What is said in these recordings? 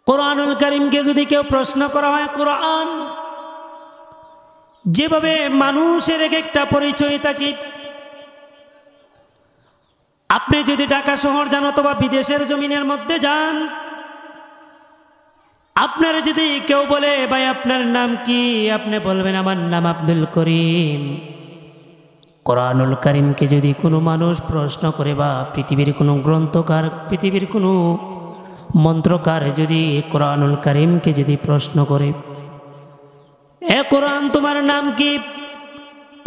কোরআনুল কারীমকে যদি কেউ প্রশ্ন করা হয়, কোরআন যেভাবে মানুষের এক একটা পরিচয় থাকে, আপনি যদি ঢাকা শহর যান অথবা বিদেশের জমিনের মধ্যে যান, আপনার যদি কেউ বলে ভাই আপনার নাম কি, আপনি বলবেন আমার নাম আব্দুল করিম। কোরআনুল কারীমকে যদি কোনো মানুষ প্রশ্ন করে বা পৃথিবীর কোনো গ্রন্থকার, পৃথিবীর কোনো মন্ত্রকার যদি কোরআনুল কারীমকে যদি প্রশ্ন করে, এ কোরআন তোমার নাম কি,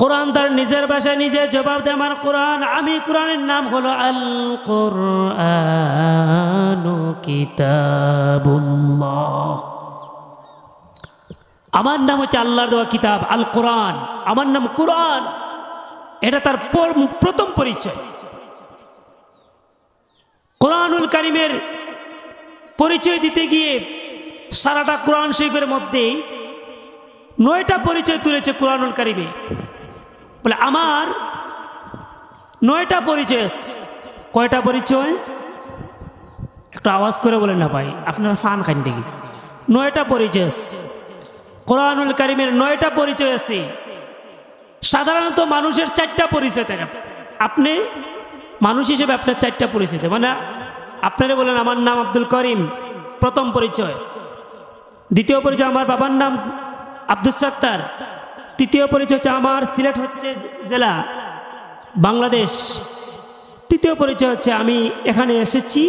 কোরআন তার নিজের ভাষায় নিজে জবাব দেয় আমার কোরআন, আমি কোরআনের নাম হলো আল কোরআনু কিতাবুল্লাহ। আমার নাম হচ্ছে আল্লাহর দেওয়া কিতাব আল কোরআন, আমার নাম কোরআন। এটা তার প্রথম পরিচয়। কোরআনুল কারীমের পরিচয় দিতে গিয়ে সারাটা কোরআন শরীফের মধ্যে 9টা পরিচয় তুলেছে কোরআনুল কারীমে। বলে আমার 9টা পরিচয়। কয়টা পরিচয়? একটু আওয়াজ করে বলেন না ভাই, আপনারা ফান খান দেখি। 9টা পরিচয় কোরআনুল কারীমের, 9টা পরিচয় আছে। সাধারণত মানুষের 4টা পরিচয় থাকে। আপনি মানুষ হিসেবে আপনার 4টা পরিচয়, মানে আপনারা বলেন আমার নাম আব্দুল করিম, প্রথম পরিচয়। দ্বিতীয় পরিচয় আমার বাবার নাম আব্দুল সত্তার। তৃতীয় পরিচয় হচ্ছে আমার সিলেট হচ্ছে জেলা, বাংলাদেশ। তৃতীয় পরিচয় হচ্ছে আমি এখানে এসেছি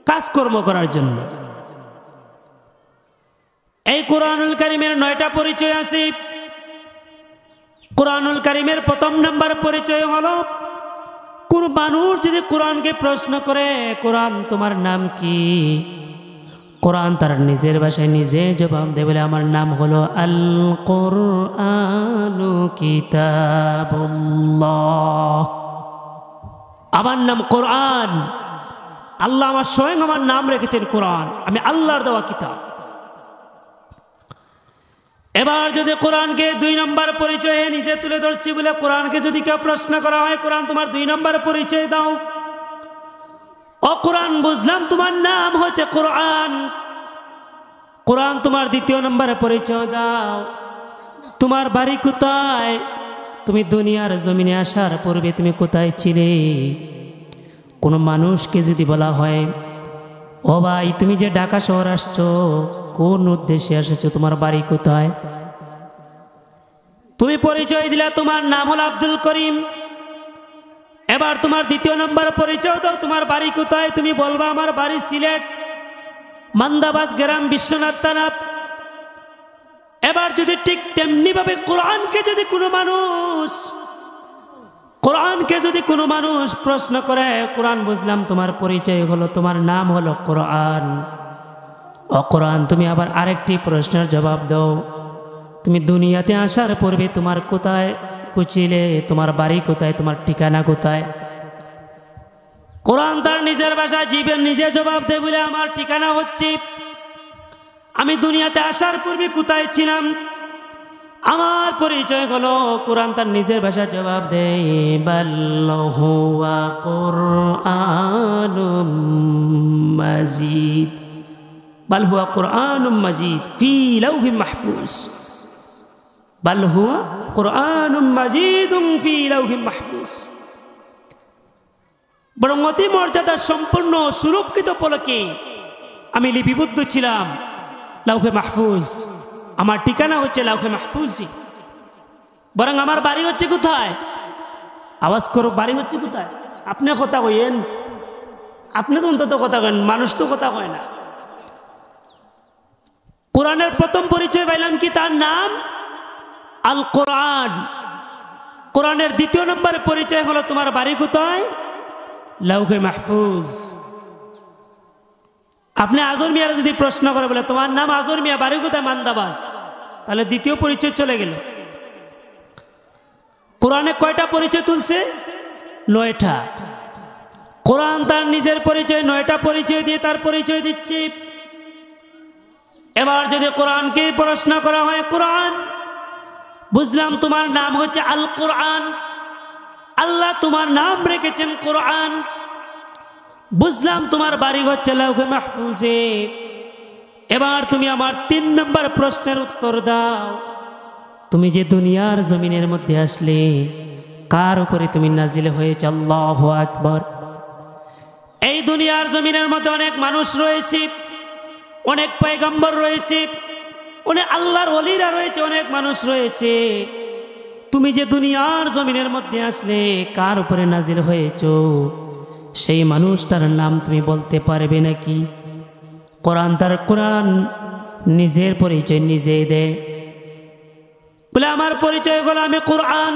কাজকর্ম করার জন্য। এই কোরআনুল কারীমের 9টা পরিচয় আছে। কোরআনুল কারীমের প্রথম নাম্বার পরিচয় হলো, কোন মানুষ যদি কোরআনকে প্রশ্ন করে কোরআন তোমার নাম কি, কোরআন তার নিজের ভাষায় নিজে জবাব দেবে বলে আমার নাম হলো আল কোরআনু কিতাবুল্লাহ। আমার নাম কোরআন, আল্লাহ আমার স্বয়ং আমার নাম রেখেছেন কোরআন, আমি আল্লাহর দেওয়া কিতাব। এবার যদি কোরআনকে 2 নম্বর পরিচয়ে নিজে তুলে ধরছি বলে কোরআনকে যদি কেউ প্রশ্ন করা হয় কোরআন তোমার 2 নম্বর পরিচয় দাও, ও কোরআন বুঝলাম তোমার নাম হচ্ছে কোরআন, কোরআন তোমার 2য় নম্বরে পরিচয় দাও, তোমার বাড়ি কোথায়, তুমি দুনিয়ার জমিনে আসার পূর্বে তুমি কোথায় ছিলে। কোনো মানুষকে যদি বলা হয় ও ভাই তুমি যে ঢাকা শহর আসছো কোন উদ্দেশ্যে আসছো, তোমার বাড়ি কোথায়, তুমি পরিচয় দিলা তোমার নাম হলো আব্দুল করিম। এবার তোমার 2য় নম্বর পরিচয় দাও, তোমার বাড়ি কোথায়, তুমি বলবা আমার বাড়ি সিলেট, মান্দাবাজ গ্রাম, বিশ্বনাথ থানা। এবার যদি ঠিক তেমনি ভাবে কোরআনকে যদি কোনো মানুষ প্রশ্ন করে কোরআন বুঝলাম তোমার পরিচয় হলো তোমার নাম হলো কোরআন, ও কোরআন তুমি আবার আরেকটি প্রশ্নের জবাব দাও, তুমি দুনিয়াতে আসার পূর্বে তোমার কোথায় কুচিলে, তোমার বাড়ি কোথায়, তোমার ঠিকানা কোথায়। কোরআন তার নিজের ভাষায় জীবের নিজে জবাব দেয় বলে আমার ঠিকানা হচ্ছে, আমি দুনিয়াতে আসার পূর্বে কোথায় ছিলাম, আমার পরিচয় হলো। কোরআন তার নিজের ভাষায় জবাব দেয় বাল হুয়া কুরআনুম মাজিদ, বাল হুয়া কুরআনুম মাজিদ ফি লাউহিম মাহফুজ, বাল হুয়া কুরআনুম মাজিদুম ফি লাউহিম মাহফুজ। বরং অতি মর্যাদা সম্পূর্ণ সুরক্ষিত পলকে আমি লিপিবদ্ধ ছিলাম লাউহে মাহফুজ, আমার ঠিকানা হচ্ছে লাউহে মাহফুজি। বরং আমার বাড়ি হচ্ছে কোথায়, আওয়াজ করো, বাড়ি হচ্ছে কোথায়? আপনি কথা কইেন, আপনি তো অন্তত কথা কেন, মানুষ তো কথা কয় না। কোরআনের প্রথম পরিচয় পাইলাম কি, তার নাম আল কোরআন। কোরআনের 2য় নম্বরে পরিচয় হলো তোমার বাড়ি কোথায়, লাউহে মাহফুজ। আপনি আজর মিয়ার যদি প্রশ্ন করে বলে তোমার নাম আজর মিয়া, বাড়ি কোথায়, মান্দাবাজ, তাহলে 2য় পরিচয় চলে গেল। কোরআনে কয়টা পরিচয় তুলছে? 9টা। কোরআন তার নিজের পরিচয় 9টা পরিচয় দিয়ে তার পরিচয় দিচ্ছে। এবার যদি কোরআনকে প্রশ্ন করা হয় কোরআন বুঝলাম তোমার নাম হচ্ছে আল কোরআন, আল্লাহ তোমার নাম রেখেছেন কোরআন, বুঝলাম তোমার বাড়ি হচ্ছে লাউহে মাহফুজে, এবার তুমি আমার 3 নম্বর প্রশ্নের উত্তর দাও। তুমি যে দুনিয়ার জমিনের মধ্যে আসলে কার উপরে তুমি নাজিল হয়েছে? আল্লাহু আকবার। এই দুনিয়ার জমিনের মধ্যে অনেক মানুষ রয়েছে, অনেক পয়গম্বর রয়েছে, অনেক আল্লাহর ওলিরা রয়েছে, অনেক মানুষ রয়েছে। তুমি যে দুনিয়ার জমিনের মধ্যে আসলে কার উপরে নাজিল হয়েছো সেই মানুষটার নাম তুমি বলতে পারবে নাকি? কোরআন নিজের পরিচয় নিজেই দেয়, বলে আমার পরিচয় হলো আমি কোরআন।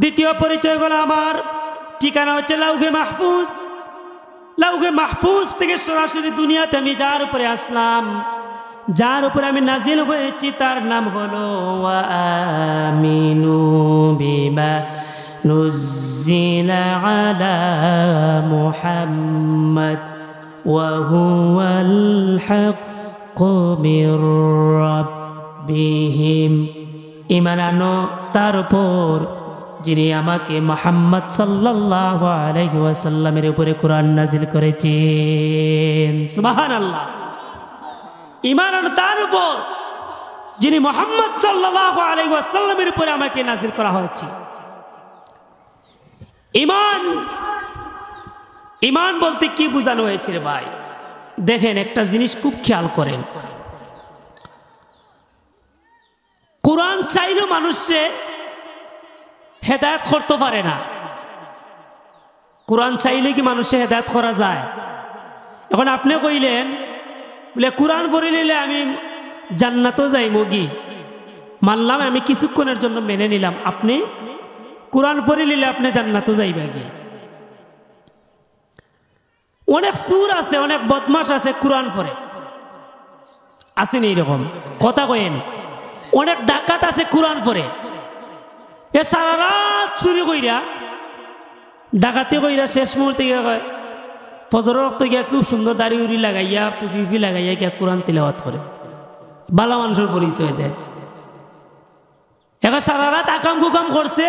দ্বিতীয় পরিচয় হলো আমার ঠিকানা হচ্ছে লাউহে মাহফুজ। লাউহে মাহফুজ থেকে সরাসরি দুনিয়াতে আমি যার উপরে আসলাম, যার উপরে আমি নাজিল হয়েছি তার নাম হলো ওয়া আমিনু বিমা নুজ্জিলা আলা মুহাম্মদ ওয়া হুয়াল হাক্কু মির রাব্বিহিম। ঈমান আনো তার উপর যিনি আমাকে মুহাম্মদ সাল্লাল্লাহু আলাইহি ওয়াসাল্লামের উপরে কোরআন নাজিল করেছেন। সুবহানাল্লাহ। ঈমান আনো তার উপর যিনি মুহাম্মদ সাল্লাল্লাহু আলাইহি ওয়াসাল্লামের উপরে আমাকে নাজিল করা হয়েছে। ঈমান বলতে কি বোঝানো হয়েছে রে ভাই? দেখেন একটা জিনিস খুব খেয়াল করেন, কোরআন চাইলেও মানুষে হেদায়েত করতে পারে না। কোরআন চাইলে কি মানুষে হেদায়েত করা যায়? এখন আপনি কইলেন বলে কোরআন পড়ে নিলে আমি জান্নাতও যাই মগি, মানলাম, আমি কিছুক্ষণের জন্য মেনে নিলাম। আপনি কোরআন পড়ে নিলে আপনি জান্নাতও যাইবে কি? অনেক সুর আছে, অনেক বদমাশ আছে কোরআন পড়ে, আসেনি এরকম কথা কয়েন। অনেক ডাকাত আছে কোরআন পড়ে, এ সারা রাত চুরি কইরা ডাকাতি কইরা শেষ মুহূর্তে গিয়া কয় ফজরের রক্ত গিয়া খুব সুন্দর দাড়ি উড়ি লাগাইয়া টুপি লাগাইয়া গিয়া কোরআন তিলাওয়াত করে, বালা মানুষের পরিচয় দেয়। এখন সারা রাত আকাম কুকাম করছে,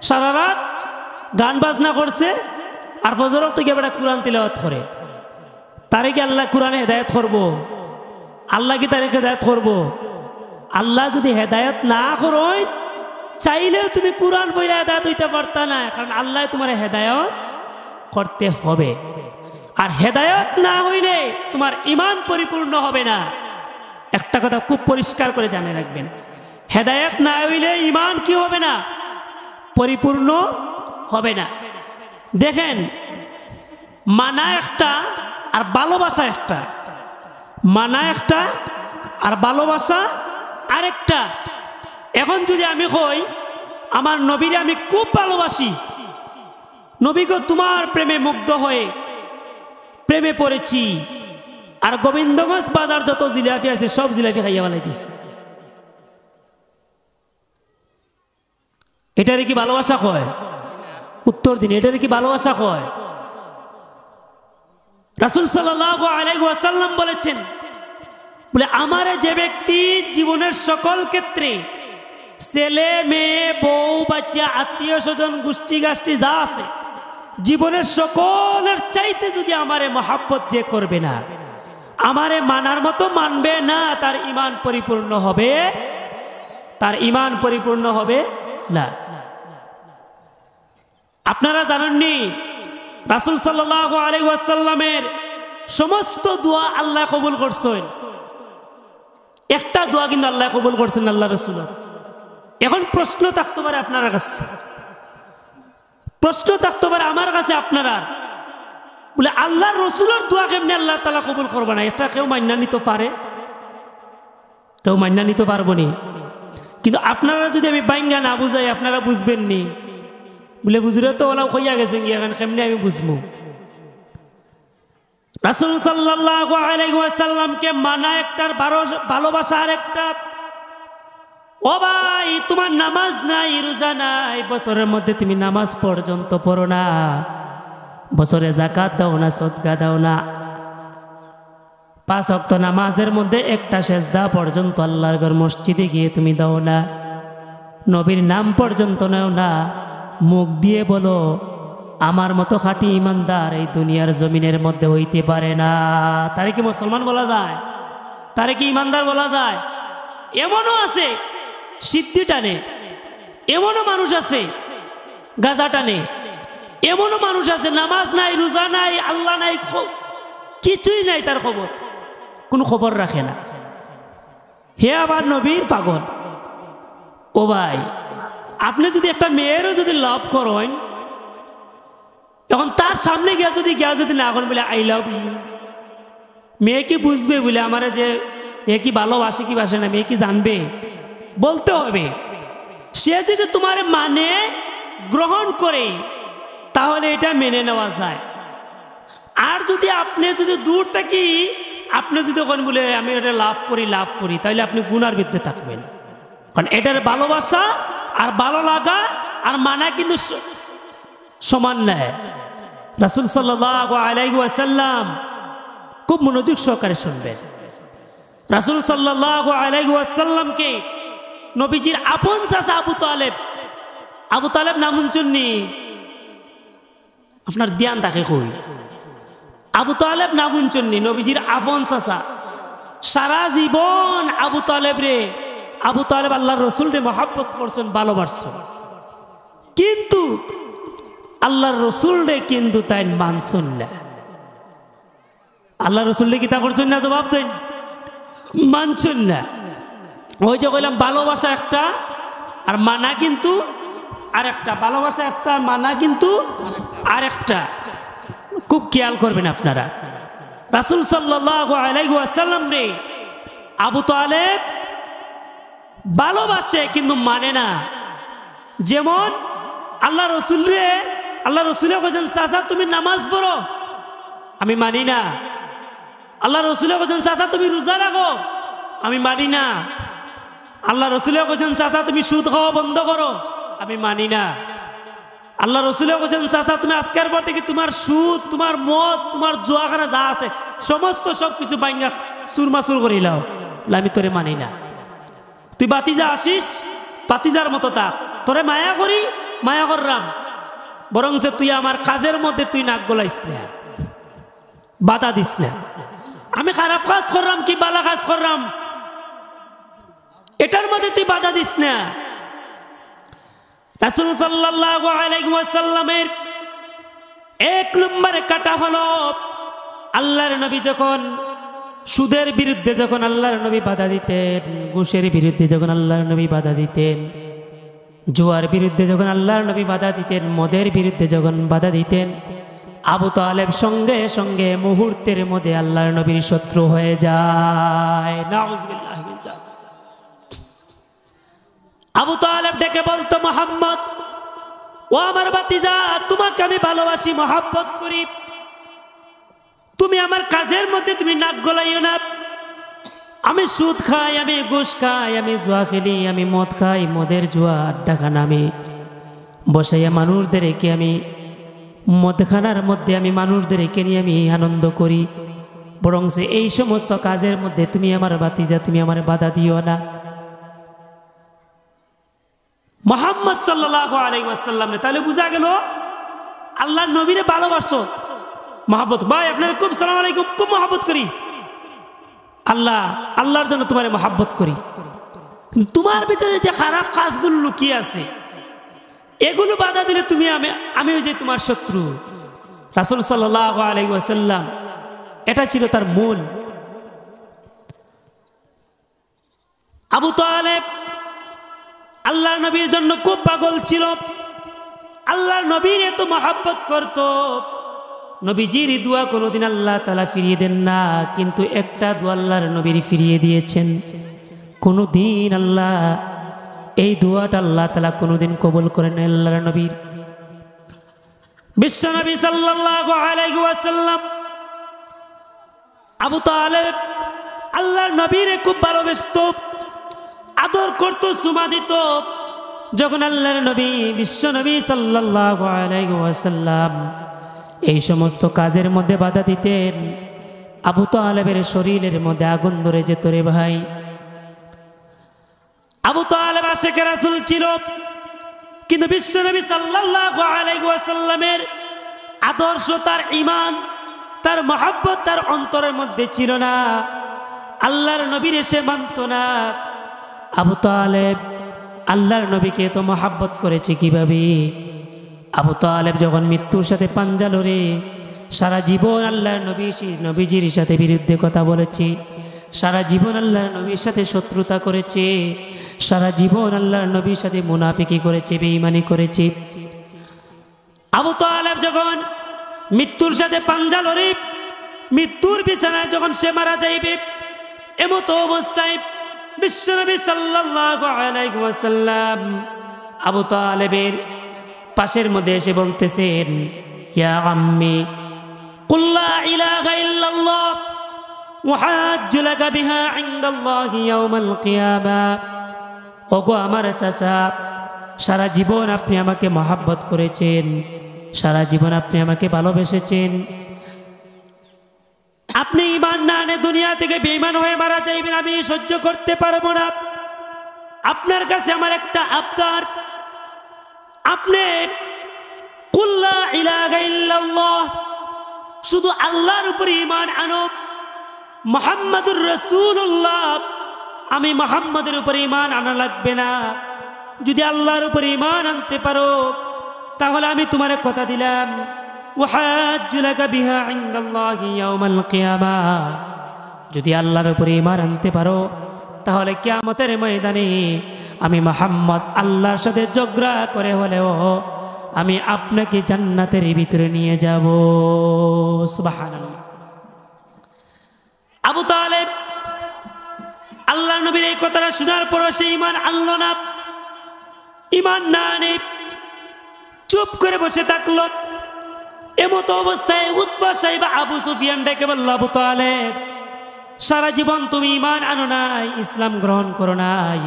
সারা রাত গান বাজনা করছে, আর ফজরের রক্ত গিয়া বেটা কোরআন তিলাওয়াত করে। তারে কি আল্লাহ কোরআনে হেদায়েত করবো? আল্লাহ কি তারে হেদায়েত করবো? আল্লাহ যদি হেদায়েত না করয়, চাইলেও তুমি কোরআন পড়ে হেদায়েত হইতে পারতা না, কারণ আল্লাহ তোমার হেদায়েত করতে হবে। আর হেদায়েত না হইলে তোমার ঈমান পরিপূর্ণ হবে না। একটা কথা খুব পরিষ্কার করে জানে রাখবেন, হেদায়েত না হইলে ঈমান কি হবে না? পরিপূর্ণ হবে না। দেখেন, মানা একটা আর ভালোবাসা একটা, মানা একটা আর ভালোবাসা আরেকটা। এখন যদি আমি কই আমার নবীরে আমি খুব ভালোবাসি, নবীকে তোমার প্রেমে মুগ্ধ হয়ে প্রেমে পড়েছি, আর গোবিন্দগঞ্জ বাজার যত জিলাপি আছে সব জিলাপি খাইয়া ফেলাই দিছি, এটারে কি ভালোবাসা কয়? উত্তর দিন, এটারে কি ভালোবাসা কয়? রাসূল সাল্লাল্লাহু আলাইহি ওয়াসাল্লাম বলেছেন, বলে আমারে যে ব্যক্তি জীবনের সকল ক্ষেত্রে ছেলে মেয়ে বউ বাচ্চা আত্মীয় স্বজন গোষ্ঠী গাষ্ঠী যা আছে জীবনের সকলের চাইতে যদি আমারে মহাব্বত যে করবে না, আমারে মানার মতো মানবে না, তার ঈমান পরিপূর্ণ হবে, তার ঈমান পরিপূর্ণ হবে না। আপনারা জানেননি রাসূল সাল্লাল্লাহু আলাইহি ওয়াসাল্লামের সমস্ত দোয়া আল্লাহ কবুল করছেন, একটা দোয়া কিন্তু আল্লাহ কবুল করছেন আল্লাহ রাসূল। এখন প্রশ্ন থাকতে পারে আপনার কাছে, প্রশ্ন থাকতে পারে আমার কাছে আপনারা, বলে আল্লাহ রসুলের দোয়া কেমনি আল্লাহ তাআলা কবুল করবে না? এটা কেউ মান্য নিতে পারে? কেউ মান্য নিতে পারবো নি। কিন্তু আপনারা যদি আমি বাইঙ্গা না বুঝাই আপনারা বুঝবেন নি, বলে বুঝলে তো ওলাও কইয়া গেছেন গিয়ে, এখন কেমনি আমি বুঝবো? রাসূল সাল্লাল্লাহু আলাইহি ওয়াসাল্লামকে মানা একটার ভালোবাসা আরেকটা। ও ভাই, তোমার নামাজ নাই, রোজা নাই, বছরের মধ্যে তুমি নামাজ পর্যন্ত পড়ো না, বছরে যাকাত দাও না, সদকা দাও না, 5 ওয়াক্ত নামাজের মধ্যে একটা সেজদা পর্যন্ত আল্লাহর ঘর মসজিদে গিয়ে তুমি দাও না, নবীর নাম পর্যন্ত নাও না, মুখ দিয়ে বলো আমার মতো খাঁটি ইমানদার এই দুনিয়ার জমিনের মধ্যে হইতে পারে না। তারে কি মুসলমান বলা যায়? তারে কি ইমানদার বলা যায়? এমনও আছে সিদ্ধি টানে, এমনও মানুষ আছে গাজা টানে, এমনও মানুষ আছে নামাজ নাই, রোজা নাই, আল্লাহ নাই, কিছুই নাই, তার খবর কোনো খবর রাখে না। হে আবার নবীর পাগল। ও ভাই, আপনি যদি একটা মেয়েরও যদি লাভ করেন, এখন তার সামনে গিয়া যদি না করেন বলে আই লাভ ইউ, মেয়ে কি বুঝবে বলে আমার যে এ কি ভালোবাসে কি বাসে না, মেয়ে কি জানবে? বলতে হবে। সে যদি তোমার মানে গ্রহণ করে তাহলে এটা মেনে নেওয়া যায়। আর যদি আপনি যদি দূর থাকি, আপনি যদি ওখানে বলে আমি এটা লাভ করি, তাহলে আপনি গুনার ভিতরে থাকবেন। কারণ এটার ভালোবাসা আর ভালো লাগা আর মানা কিন্তু সমান নয়। রাসূল সাল্লাল্লাহু আলাইহি ওয়াসাল্লাম, খুব মনোযোগ সহকারে শুনবেন, রাসূল সাল্লাল্লাহু আলাইহি ওয়াসাল্লামকে নবীজির আপন চাচা আবু তালেব নাম শুননি? আপনার ধ্যান থাকে কই? আবু তালেব নাম শুননি? নবীজির আপন চাচা। সারা জীবন আবু তালেব আল্লাহর রসুল রে মহব্বত করছেন, ভালোবাসছেন, কিন্তু আল্লাহর রসুল রে কিন্তু তাই মানছেন না। আল্লাহ রসুল রে কি তা করছেন না? জবাব দেন, মানছেন না। ওই যে কইলাম ভালোবাসা একটা আর মানা কিন্তু আরেকটা, ভালোবাসা একটা মানা কিন্তু আরেকটা। খুব খেয়াল করবেন আপনারা। রাসূল সাল্লাল্লাহু আলাইহি ওয়াসাল্লাম রে আবু তালেব ভালোবাসে কিন্তু মানে না। যেমন আল্লাহ রসুলে বলছেন চাচা তুমি নামাজ পড়ো, আমি মানি না। আল্লাহ রসুলে বলছেন চাচা তুমি রোজা রাখো, আমি মানি না। আল্লাহ রসুলে বলছেন চাচা তুমি সুদ খাওয়া বন্ধ করো, আমি মানি না। আল্লাহ রসুলে বলছেন চাচা তুমি আজকের পর থেকে তোমার সুদ, তোমার মদ, তোমার জুয়াখানা যা আছে সমস্ত সবকিছু বাইঙ্গা চুরমাচুর করিলাও, আমি তোরে মানি না। তুই বাতিজা আসিস, বাতিজার মতো তা তোরে মায়া কররাম, বরং যে তুই আমার কাজের মধ্যে তুই নাক গলাইস না, বাধা দিস না। আমি খারাপ কাজ করলাম কি ভালো কাজ করলাম, এটার মধ্যে তুই বাধা দিস না। রাসূল সাল্লাল্লাহু আলাইহি ওয়াসাল্লামের এক নম্বরে কাটা হলো আল্লাহর নবী যখন সুদের বিরুদ্ধে যখন আল্লাহর নবী বাধা দিতেন, ঘুষের বিরুদ্ধে যখন আল্লাহর নবী বাধা দিতেন, জুয়ার বিরুদ্ধে যখন আল্লাহর নবী বাধা দিতেন, মদের বিরুদ্ধে যখন বাধা দিতেন, আবু তালেব সঙ্গে সঙ্গে মুহূর্তের মধ্যে আল্লাহর নবীর শত্রু হয়ে যায়। নাউযুবিল্লাহি মিন যালিক। আবু তালেব ডেকে বলতো, মুহাম্মদ, ও আমার ভাতিজা, তোমাকে আমি ভালোবাসি, মহব্বত করি, তুমি আমার কাজের মধ্যে তুমি নাক গলাইও না। আমি সুদ খাই, আমি ঘুষ খাই, আমি জুয়া খেলি, আমি মদ খাই, মদের জুয়া আড্ডাখানা আমি বসাইয়া মানুষদেরকে আমি মদখানার মধ্যে আমি মানুষদেরকে নিয়ে আমি আনন্দ করি, বরং সে এই সমস্ত কাজের মধ্যে তুমি আমার ভাতিজা তুমি আমার বাধা দিও না। মুহাম্মদ সাল্লাল্লাহু আলাইহি ওয়াসাল্লাম, তাহলে বুঝা গেল আল্লাহর নবীরে ভালোবাসো, মহব্বত। ভাই আপনার খুব সালাম আলাইকুম, খুব মহব্বত করি, আল্লাহর জন্য তোমার মহব্বত করি, কিন্তু তোমার ভিতরে যে খারাপ কাজগুলো লুকিয়ে আছে এগুলো বাধা দিলে তুমি আমি ওই যে তোমার শত্রু। রাসূল সাল্লাল্লাহু আলাইহি ওয়াসাল্লাম এটা ছিল তার মূল। আবু তালেব আল্লাহর নবীর জন্য খুব পাগল ছিল, আল্লাহর নবীর এত মহব্বত করত। নবীজির দোয়া কোনোদিন আল্লাহ তাআলা ফিরিয়ে দেন না, কিন্তু একটা দোয়া আল্লাহর নবীর ফিরিয়ে দিয়েছেন। কোনোদিন আল্লাহ এই দোয়াটা আল্লাহ তাআলা কোনোদিন কবুল করেন না আল্লাহর নবীর। বিশ্ব নবী সাল্লাল্লাহু আলাইহি ওয়াসাল্লাম আবু তালেব আল্লাহর নবীরে খুব ভালোবাসতো, আদর করত, সুমা দিত। যখন আল্লাহর নবী বিশ্ব নবী সাল্লাল্লাহু আলাইহি ওয়াসাল্লাম এই সমস্ত কাজের মধ্যে বাধা দিতেন, আবু তালেবের শরীরের মধ্যে আগুন ধরে যেত রে ভাই। আবু তালেব আশিকে রাসূল ছিল, কিন্তু বিশ্ব নবী সাল্লাল্লাহু আলাইহি ওয়াসাল্লামের আদর্শ, তার ঈমান, তার মহব্বত তার অন্তরের মধ্যে ছিল না। আল্লাহর নবীর এসে মানত না। আবু তালেব আল্লাহর নবীকে তো মহব্বত করেছে কিভাবে? আবু তালেব যখন মৃত্যুর সাথে পাঞ্জা লড়ে সারা জীবন আল্লাহর নবীজির সাথে বিরুদ্ধে কথা বলেছে, সারা জীবন আল্লাহর নবীর সাথে শত্রুতা করেছে, সারা জীবন আল্লাহর নবীর সাথে মুনাফিকি করেছে, বেঈমানি করেছে। আবু তালেব যখন মৃত্যুর সাথে পাঞ্জা লড়ে মৃত্যুর বিছানায় যখন সে মারা যাইবে, এমতো অবস্থায় বিশ্বনবী সাল্লাল্লাহু আলাইহি ওয়াসাল্লাম আবু তালেবের পাশের মধ্যে এসে বলতেছেন, ইয়া আম্মি কুল লা ইলাহা ইল্লাল্লাহ ওয়াহাজ্জু লাকা বিহা ইনদাল্লাহি ইয়াউমাল কিয়ামাহ। ওগো আমার চাচা, সারা জীবন আপনি আমাকে মহব্বত করেছেন, সারা জীবন আপনি আমাকে ভালোবেসেছেন। আপনি ঈমান না আনে দুনিয়া থেকে বেঈমান হয়ে মারা যাইবেন, আমি সহ্য করতে পারবো না। আপনার কাছে আমার একটা আবদার, আপনি কুল লা ইলাহা ইল্লাল্লাহ, শুধু আল্লাহর উপর ঈমান আনো, মুহাম্মাদুর রাসূলুল্লাহ, আমি মুহাম্মাদের উপর ঈমান আনা লাগবে না। যদি আল্লাহর উপর ঈমান আনতে পারো তাহলে আমি তোমার কথা দিলাম, ওয়াহাজ্জু লাকা বিহা ইনদাল্লাহি ইয়াউমাল কিয়ামাহ। যদি আল্লাহর উপর ঈমান আনতে পারো তাহলে কিয়ামতের ময়দানে আমি মুহাম্মদ আল্লাহর সাথে ঝগড়া করে হলেও আমি আপনাকে জান্নাতের ভিতরে নিয়ে যাব। সুবহানাল্লাহ। আবু তালেব আল্লাহর নবীর এই কথাটা শোনার পর সে ঈমান আনলো না, ঈমান না আনে চুপ করে বসে থাকলো। এমতো অবস্থায় উতবা সাহেব আবু সুফিয়ান ডেকে বলল, আবু তালেব, সারা জীবন তুমি ঈমান আনো নাই, ইসলাম গ্রহণ করো নাই,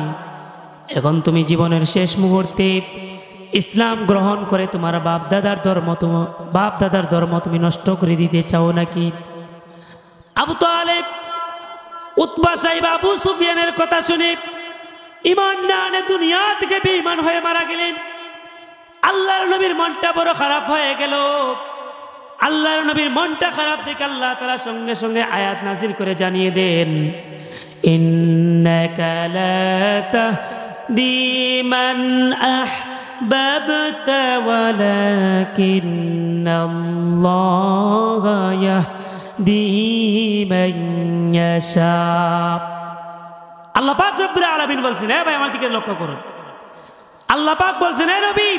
এখন তুমি জীবনের শেষ মুহূর্তে ইসলাম গ্রহণ করে তোমার বাপ দাদার ধর্ম তুমি নষ্ট করে দিতে চাও নাকি? আবু তালেব উতবা সাহেব আবু সুফিয়ানের কথা শুনে ঈমান না আনে দুনিয়া থেকে বেঈমান হয়ে মারা গেলেন। আল্লাহর নবীর মনটা বড় খারাপ হয়ে গেল। আল্লাহর নবীর মনটা খারাপ দেখে আল্লাহ তাআলা সঙ্গে সঙ্গে আয়াত নাযিল করে জানিয়ে দেন, ইন্নাকা লা তাহদি মান আহবাবতা ওয়ালাকিন্নাল্লাহা ইয়াহদি মান ইয়াশা। আল্লাহ পাক রব্বুল আলামিন বলছেন, হ্যাঁ ভাই আমার দিকে লক্ষ্য করুন, আল্লাহ পাক বলছেন, হে নবী,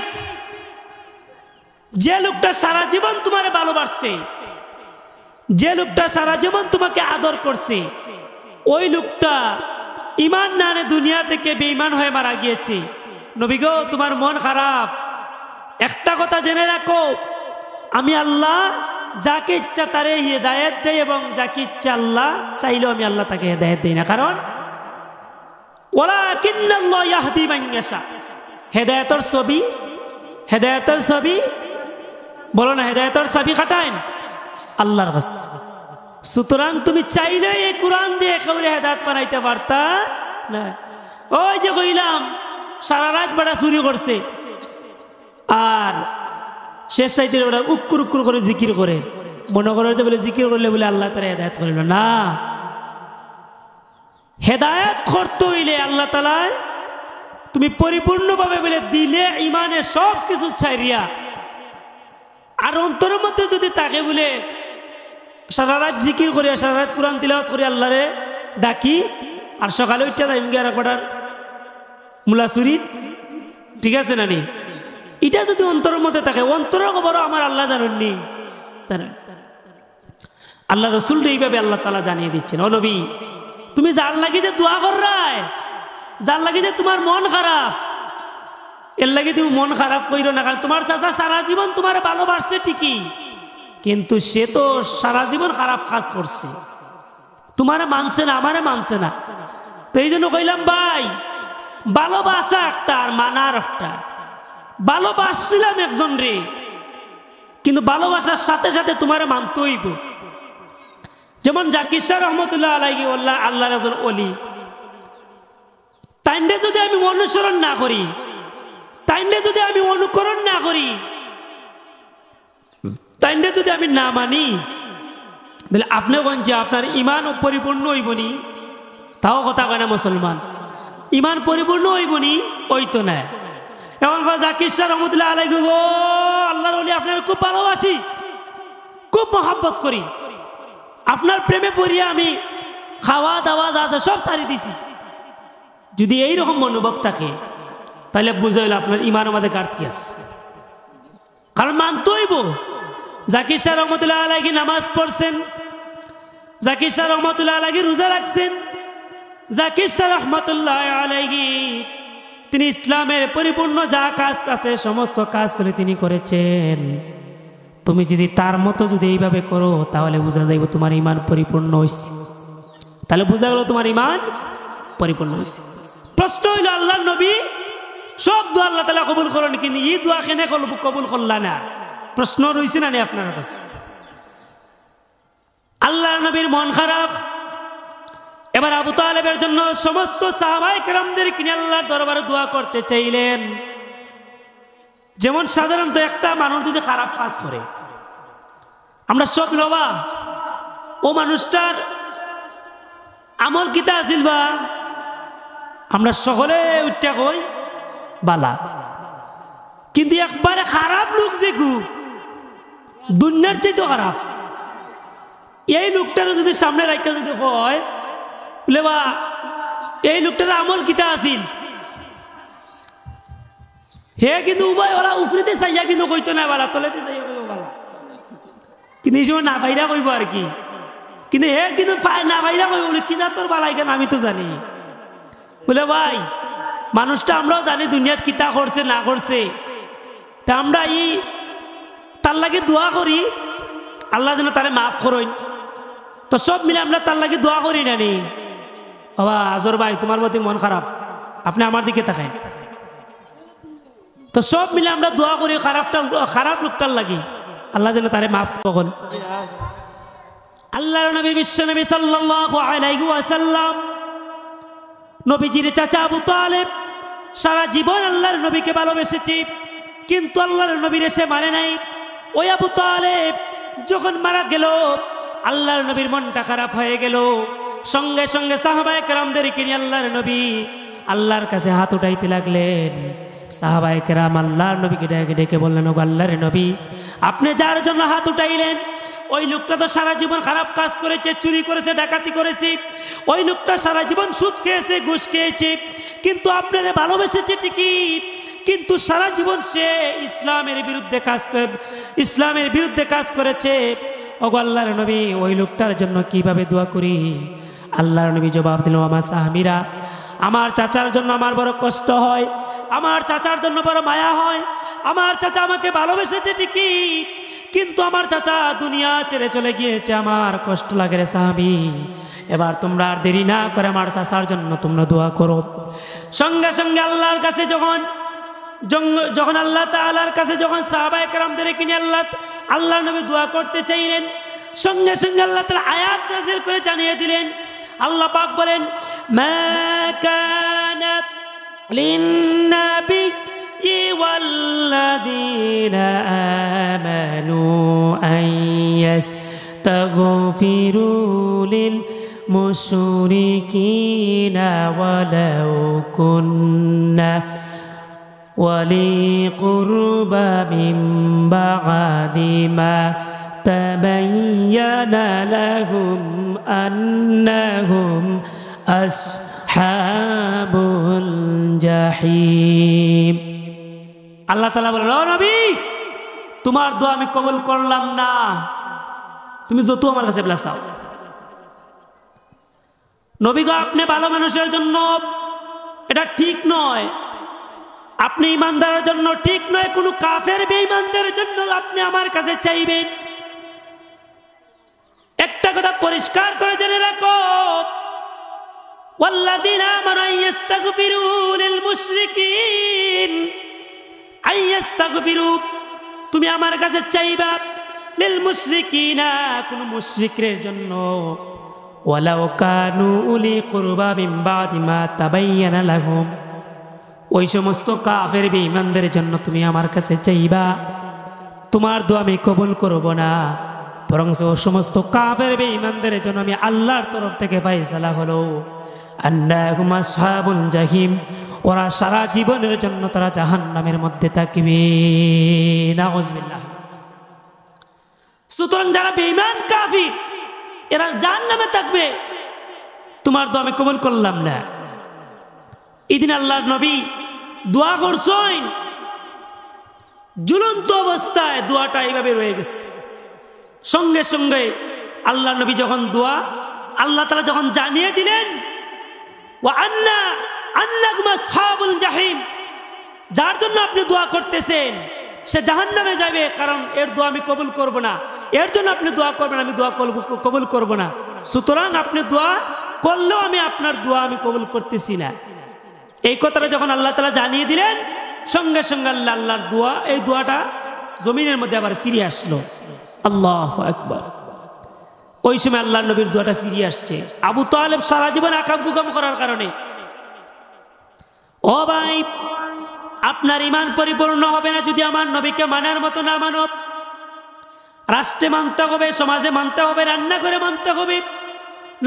যে লোকটা সারা জীবন তোমারে ভালোবাসছে, যে লোকটা সারা জীবন তোমাকে আদর করছে, ওই লোকটা ঈমান না আনে দুনিয়া থেকে বেঈমান হয়ে মারা গিয়েছে। নবী গো, তোমার মন খারাপ, একটা কথা জেনে রাখো, আমি আল্লাহ যাকে ইচ্ছা তারে হিদায়াত দেই এবং যাকে ইচ্ছা আল্লাহ চাইলেও আমি আল্লাহ তাকে হিদায়াত দেই না। কারণ ওয়ালাকিন্নাল্লাহু ইয়াহদি মান ইয়াশা, হেদায়েতের ছবি বলো না, হেদায়েতের চাবি খাটাইন আল্লাহর কাছে। সুতরাং তুমি চাইলে এই কোরআন দিয়ে কাউরে হেদায়েত বানাইতে পারতা না। ওই যে কইলাম সারা রাত বেড়া চুরি করছে আর শেষ সাইতে বেড়া উক্কুর উক্কুর করে জিকির করে, মনে করে যে বলে জিকির করলে বলে আল্লাহ তারা হেদায়েত করিল না। হেদায়েত করতে হইলে আল্লাহ তাআলা তুমি পরিপূর্ণভাবে বলে দিলে ঈমানের সব কিছু ছাইরিয়া, আর অন্তরের মধ্যে যদি তাকে বলে সারা রাত জিকির করি, সারা রাত কোরআন তিলাওয়াত করি, আল্লাহরে ডাকি, আর সকালে উঠতে যাই গিয়ে আর মুলাসুরি, ঠিক আছে না নি? এটা যদি অন্তরের মধ্যে থাকে, অন্তরের খবরও আমার আল্লাহ জানেননি, জানেন। আল্লাহ রসুল এইভাবে আল্লাহ তাআলা জানিয়ে দিচ্ছেন, ও নবী, তুমি যার লাগি যে দোয়া কররাই, যার লাগে যে তোমার মন খারাপ, এর লাগে তুমি মন খারাপ কইরো না। কারণ তোমার চাচা সারা জীবন তোমার ভালোবাসছে ঠিকই, কিন্তু সে তো সারা জীবন খারাপ কাজ করছে, তোমারে মানছে না, আমারে মানছে না। তো এই জন্য কইলাম ভাই, ভালোবাসা একটা আর মানার একটা। ভালোবাসছিলাম একজন রে, কিন্তু ভালোবাসার সাথে সাথে তোমারে মানতে হইব। যেমন জাকির শাহ রহমতুল্লাহ আলাইহি আল্লাহর একজন ওলি, তাইন্ডে যদি আমি অনুসরণ না করি, তাইন্ডে যদি আমি অনুকরণ না করি, তাই যদি আমি না মানি বলে আপনি বলেন যে আপনার ইমান পরিপূর্ণ হইবনি, তাও কথা কয় না মুসলমান, ইমান পরিপূর্ণ হইবনি ওই তো না। এখন জাকির শাহ রহমতুল্লাহ আলাইহি গো আল্লাহর ওলি আপনার খুব ভালোবাসি, খুব মহাব্বত করি, আপনার প্রেমে পড়িয়া আমি খাওয়া দাওয়া যা যা সব সারি দিছি। যদি এইরকম মনোভাব থাকে তাহলে বুঝাইল আপনার ইমান আমাদের ঘাটতি আছে। কারণ মানতে হইব জাকির শাহ রহমতুল্লাহ আলাইহি নামাজ পড়ছেন, জাকির শাহ রহমতুল্লাহ আলাইহি রোজা রাখছেন, জাকির শাহ রহমতুল্লাহ আলাইহি তিনি ইসলামের পরিপূর্ণ যা কাজ আছে সমস্ত কাজ করে তিনি করেছেন। তুমি যদি তার মতো যদি এইভাবে করো তাহলে বোঝা যাইব তোমার ইমান পরিপূর্ণ হয়েছে, তাহলে বোঝা গেল তোমার ইমান পরিপূর্ণ হয়েছে। প্রশ্ন হইল আল্লাহ নবী সব দোয়া আল্লাহ তাআলা কবুল করেন, কিন্তু এই দোয়া কেনে কবুল করলা না? প্রশ্ন রয়েছে না আপনার কাছে? আল্লাহর নবীর মন খারাপ। এবার আবু তালেবের জন্য সমস্ত সাহাবায়ে কেরামদের কিনে আল্লাহর দরবারে দোয়া করতে চাইলেন। যেমন সাধারণত একটা মানুষ যদি খারাপ কাজ করে আমরা সব লবা ও মানুষটার আমল কিতা আছিল বা আমরা সকলে উঠটা কই বালা, কিন্তু একবারে খারাপ লোক যে দুনিয়ার চাইতে খারাপ, এই লোকটার যদি সামনে রাখা যদি হয় বলে বা এই লোকটার আমল কিতা আছিল, হে কিন্তু উভয় ওরা উপরেতে চাইয়া কিন্তু কইতো না বালা, তলেতে চাইয়া কইব বালা, কিন্তু এই সময় না ভাইরা কইব আর কি, কিন্তু হে কিন্তু না ভাইরা কইব বলে কিনা তোর বালাই কেন আমি তো জানি। বলে ভাই মানুষটা আমরাও জানি দুনিয়াত কিতা করছে না করছে, তা আমরা এই তার লাগে দোয়া করি আল্লাহ যেন তারে মাফ করেন। তো সব মিলে আমরা তার লাগে দোয়া করি না নি? বাবা আজর ভাই তোমার প্রতি মন খারাপ, আপনি আমার দিকে তাকান। তো সব মিলে আমরা দোয়া করি খারাপ লোকটার লাগি আল্লাহ যেন তারে মাফ করেন। আল্লাহর নবী বিশ্ব নবী সাল্লাল্লাহু আলাইহি ওয়াসাল্লাম নবীজির চাচা আবু তালেব সারা জীবন আল্লাহর নবীকে ভালোবেসেছি, কিন্তু আল্লাহর নবীর এসে মানে নাই। ওই আবু তালেব যখন মারা গেল আল্লাহর নবীর মনটা খারাপ হয়ে গেল। সঙ্গে সঙ্গে সাহাবায়ে কেরামদেরকে নিয়ে আল্লাহর নবী আল্লাহর কাছে হাত উঠাইতে লাগলেন। সাহাবায়ে কেরাম আল্লাহর নবীকে ডেকে ডেকে বললেন, ও আল্লাহর নবী আপনি যার জন্য হাত উঠাইলেন ওই লোকটা তো সারা জীবন খারাপ কাজ করেছে, চুরি করেছে, ডাকাতি করেছে, ওই লোকটা সারা জীবন সুদ খেয়েছে, ঘুষ খেয়েছে, কিন্তু আপনারে ভালোবেসেছে ঠিকই, কিন্তু সারা জীবন সে ইসলামের বিরুদ্ধে কাজ করেছে। ওগো আল্লাহর নবী ওই লোকটার জন্য কিভাবে দোয়া করি? আল্লাহর নবী জবাব দিল, আমার সাহাবীরা আমার চাচার জন্য আমার বড় কষ্ট হয়, আমার চাচার জন্য বড় মায়া হয়, আমার চাচা আমাকে ভালোবেসেছে ঠিকই, কিন্তু আমার চাচা দুনিয়া ছেড়ে চলে গিয়েছে, আমার কষ্ট লাগে রে সাহাবী। এবার তোমরা আর দেরি না করে আমার চাচার জন্য তোমরা দোয়া করো। সঙ্গে সঙ্গে আল্লাহর কাছে যখন আল্লাহ তাআলার কাছে যখন সাহাবায়ে কেরামদের কিনে আল্লাহর নবী দোয়া করতে চাইলেন, সঙ্গে সঙ্গে আল্লাহ তাআলা আয়াত নাযিল করে জানিয়ে দিলেন। আল্লাহ পাক বলেন, মা কানা লিন-নাবিয়্যি ওয়াল্লাযীনা আমানু আন ইয়াস্তাগফিরু লিল মুশরিকিনা ওয়ালাউ কুন্না ওয়ালি কুরবা মিন বা'দি মা তাবায়্যানা লাহুম আন্নাহুম আসহাবুল জাহিম। আল্লাহ তাআলা বলেন, ও নবী তোমার দোয়া আমি কবুল করলাম না, তুমি যত আমার কাছে চাও। নবী গো আপনি ভালো মানুষের জন্য এটা ঠিক নয়, আপনি ইমানদারের জন্য ঠিক নয়, কোন কাফের বেঈমানদের জন্য আপনি আমার কাছে চাইবেন। একটা কথা পরিষ্কার করে জেনে রাখো, ওয়াল্লাযীনা আমানু ইয়াস্তাগফিরু লিল মুশরিকিন, আইয়াস্তাগফিরু তুমি আমার কাছে চাইবা লিল মুশরিকিনা কোন মুশরিকের জন্য, ওয়ালাউ কানু উলি কুরবা মিন বা'দি মা তাবায়্যানা লাহুম ওই সমস্ত কাফের বেঈমানদের জন্য তুমি আমার কাছে চাইবা। তোমার দোয়া আমি কবুল করব না, বরং ও সমস্ত কাফের বেঈমানদের জন্য আমি আল্লাহর তরফ থেকে ফয়সালা হলো আন্নাহুম আসহাবুল জাহিম, ওরা সারা জীবনের জন্য তারা জাহান্নামের মধ্যে থাকবে। নাউযুবিল্লাহ। সুতরাং যারা বেঈমান কাফির এরা জাহান্নামে থাকবে, তোমার দোয়া আমি কবুল করলাম না। এদিন আল্লাহর নবী দোয়া করছেন, ঝুলন্ত অবস্থায় দোয়াটা এইভাবে রয়ে গেছে। সঙ্গে সঙ্গে আল্লাহ নবী যখন দোয়া আল্লাহ তাআলা যখন জানিয়ে দিলেন ওয়া আন্নাকুম আসহাবুল জাহিম, যার জন্য আপনি দোয়া করতেছেন সে জাহান্নামে যাবে, কারণ এর দোয়া আমি কবুল করব না, এর জন্য আপনি দোয়া করবেন, আমি দোয়া কবুল করব না। সুতরাং আপনি দোয়া করলেও আমি আপনার দোয়া আমি কবুল করতেছি না। এই কথাটা যখন আল্লাহ তাআলা জানিয়ে দিলেন, সঙ্গে সঙ্গে আল্লাহর দোয়া, এই দোয়াটা জমিনের মধ্যে আবার ফিরে আসলো। আল্লাহু আকবার। ওই সময় আল্লাহর নবীর দোয়াটা ফিরে আসছে। আবু তালেব সারা জীবন আকাম করার কারণে। ও ভাই, আপনার ঈমান পরিপূর্ণ হবে না যদি আমার নবীকে মানার মতো না মানো। রাষ্ট্রে মানতে হবে, সমাজে মানতে হবে, রান্না করে মানতে হবে,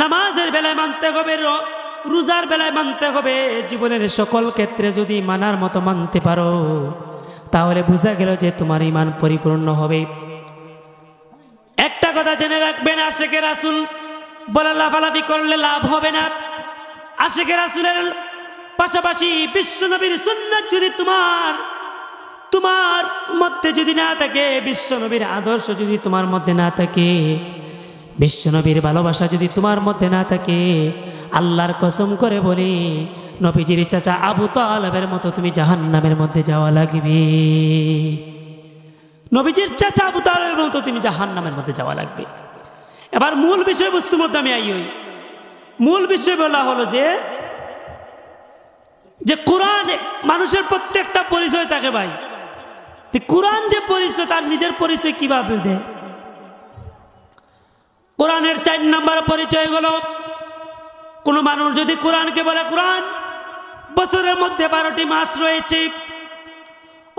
নামাজের বেলায় মানতে হবে, রোজার বেলায় মানতে হবে। জীবনের সকল ক্ষেত্রে যদি মানার মতো মানতে পারো, তাহলে বোঝা গেল যে তোমার ঈমান পরিপূর্ণ হবে। একটা কথা জেনে রাখবেন, আশেকে রাসূল বলে লাফালাফি করলে লাভ হবে না। আশেকে রাসূলের পাশাপাশি বিশ্বনবীর সুন্নাত যদি তোমার মধ্যে যদি না থাকে, বিশ্বনবীর আদর্শ যদি তোমার মধ্যে না থাকে, বিশ্বনবীর ভালোবাসা যদি তোমার মধ্যে না থাকে, আল্লাহর কসম করে বলি নবীজির চাচা আবু তালেবের মতো তুমি জাহান্নামের মধ্যে যাওয়া লাগবে। নবীজির চাচা আবু তালেবের মতো তুমি জাহান্নামের মধ্যে যাওয়া লাগবে। এবার মূল বিষয়বস্তুর মধ্যে আমি মূল বিষয় বলা হলো যে কোরআন মানুষের প্রত্যেকটা পরিচয় থাকে ভাই। কোরআন যে পরিচয়, তার নিজের পরিচয় কিভাবে দেয়? কোরআনের 4 নম্বর পরিচয় হলো, কোন মানুষ যদি কোরআনকে বলে কোরআন বছরের মধ্যে 12টি মাস রয়েছে,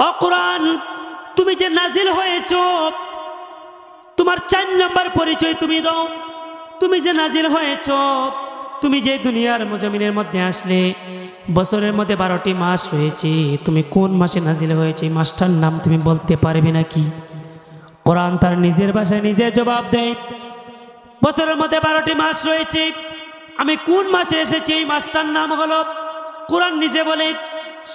ও কোরআন তুমি যে নাজিল হয়েছ, তোমার 4 নম্বর পরিচয় তুমি দাও। তুমি যে নাজিল হয়েছ, তুমি যে দুনিয়ার জমিনের মধ্যে আসলে, বছরের মধ্যে 12টি মাস রয়েছে, তুমি কোন মাসে নাজিল হয়েছে মাসটার নাম তুমি বলতে পারবে নাকি? কোরআন তার নিজের ভাষায় নিজে জবাব দেয়, বছরের মধ্যে 12টি মাস রয়েছে, আমি কোন মাসে এসেছি এই মাসটার নাম হলো, কোরআন নিজে বলে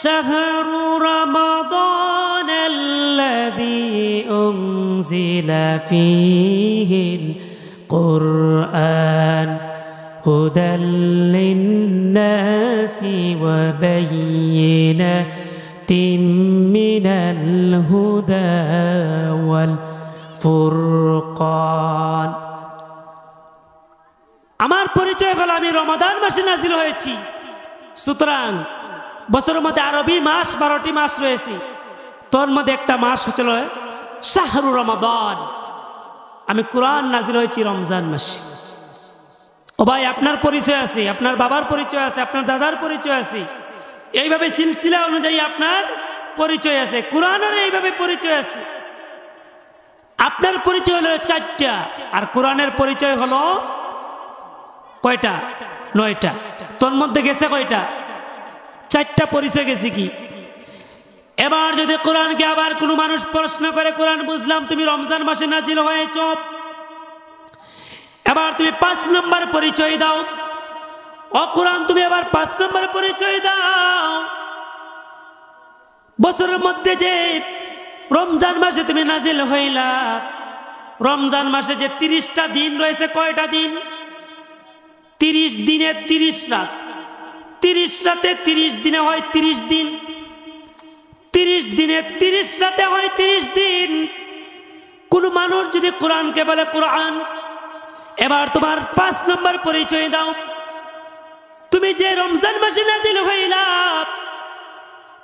শাহরু রমাদানাল্লাযী উনজিলা ফীহিল কুরআন হুদাল লিন্নাসি ওয়া বায়িনাতিম মিনাল হুদা ওয়াল ফুরকান। আমার পরিচয় হলো আমি রমাদান মাসে নাজিল হয়েছি। সুতরাং বছরের মধ্যে আরবি মাস 12টি মাস রয়েছে, তোর মধ্যে একটা মাস হচ্ছিল শাহরু রমাদান। আমি কোরআন নাজিল হয়েছি রমজান মাসে। ও ভাই, আপনার পরিচয় আছে, আপনার বাবার পরিচয় আছে, আপনার দাদার পরিচয় আছে, এইভাবে সিলসিলা অনুযায়ী আপনার পরিচয় আছে। কোরআনের এইভাবে পরিচয় আছে। আপনার পরিচয় হলো 4টা, আর কোরআনের পরিচয় হলো কয়টা? 9টা। তোর মধ্যে গেছে কয়টা? 4টা পরিচয় গেছে কি? এবার যদি কোরআনকে আবার কোনো মানুষ প্রশ্ন করে, কোরআন বুঝলাম তুমি রমজান মাসে নাজিল হয়েছ, এবার তুমি 5 নম্বর পরিচয় দাও। ও কোরআন তুমি আবার 5 নম্বর পরিচয় দাও। বছরের মধ্যে যে রমজান মাসে তুমি নাজিল হইলা, রমজান মাসে যে 30টা দিন রয়েছে, কয়টা দিন? 30 দিনে 30 রাত, 30 রাতে 30 দিনে হয় 30 দিন, 30 দিনে 30 রাতে হয় 30 দিন। কোন মানুষ যদি কোরআনকে বলে কোরআন, এবার তোমার 5 নম্বর পরিচয় দাও। তুমি যে রমজান মাসে নাজিল হইলা,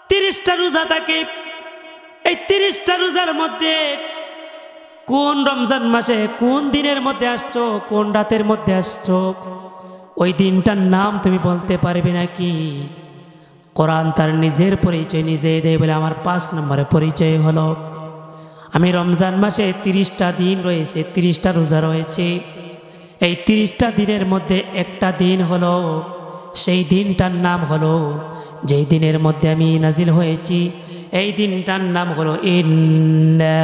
30টা রোজা থাকে, এই 30টা রোজার মধ্যে কোন রমজান মাসে কোন দিনের মধ্যে আসছো, কোন রাতের মধ্যে আসছো, ওই দিনটার নাম তুমি বলতে পারবে নাকি? কোরআন তার নিজের পরিচয় নিজেই দেয় বলে আমার 5 নম্বরে পরিচয় হলো আমি রমজান মাসে 30টা দিন রয়েছে, 30টা রোজা রয়েছে। এই 30টা দিনের মধ্যে একটা দিন হলো, সেই দিনটার নাম হলো, যেই দিনের মধ্যে আমি নাজিল হয়েছি, এই দিনটার নাম হলো ইন্না